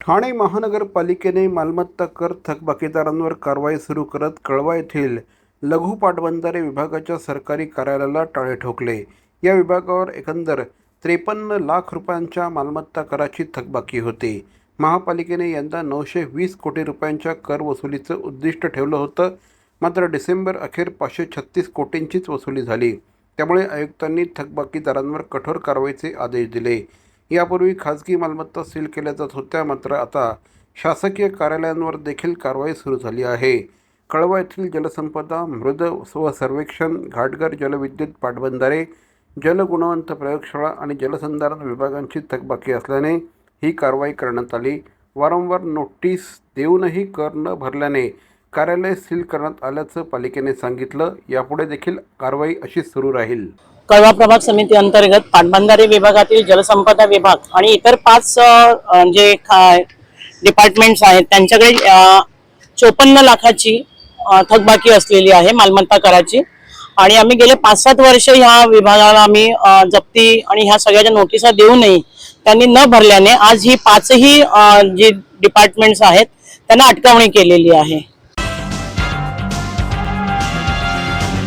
ठाणे महानगरपालिकेने मालमत्ता कर थकबाकीदारांवर कारवाई सुरू करत कळवा येथील लघु पाटबंधारे विभागाच्या सरकारी कार्यालयाला टाळे ठोकले। या विभागावर एकंदर 53 लाख रुपयांच्या मालमत्ता कराची थकबाकी होती। महापालिकेने यंदा 920 कोटी रुपयांच्या कर वसुलीचं उद्दिष्ट ठेवलं होतं, मात्र डिसेंबर अखेर 536 कोटींचीच वसुली झाली। त्यामुळे आयुक्तांनी थकबाकीदारांवर कठोर कारवाईचे आदेश दिले। यापूर्वी खाजगी मालमत्ता सील केल्या जात होत्या, मात्र आता शासकीय कार्यालयांवर देखील कारवाई सुरू झाली आहे। कळवा येथील जलसंपदा, मृद व सर्वेक्षण, घाटघर जलविद्युत पाटबंधारे, जलगुणवंत प्रयोगशाळा आणि जलसंधारण विभागांची थकबाकी असल्याने ही कारवाई करण्यात आली। वारंवार नोटीस देऊनही कर न भरल्याने कार्यालय सील करण्यात आल्याचं पालिकेने सांगितलं। यापुढे देखील कारवाई अशीच सुरू राहील। कळवा प्रभाग समिती अंतर्गत पाटबंधारे विभागातील जलसंपदा विभाग आणि इतर 5 जे डिपार्टमेंट्स आहेत त्यांच्याकडे 54 लाखाची थकबाकी असलेली आहे मालमत्ता कराची। आणि आम्ही गेले 5-7 वर्ष ह्या विभागाला आम्ही जप्ती आणि ह्या सगळ्याच्या नोटिसा देऊनही त्यांनी न भरल्याने आज ही 5ही जे डिपार्टमेंट्स आहेत त्यांना अटकावणी केलेली आहे।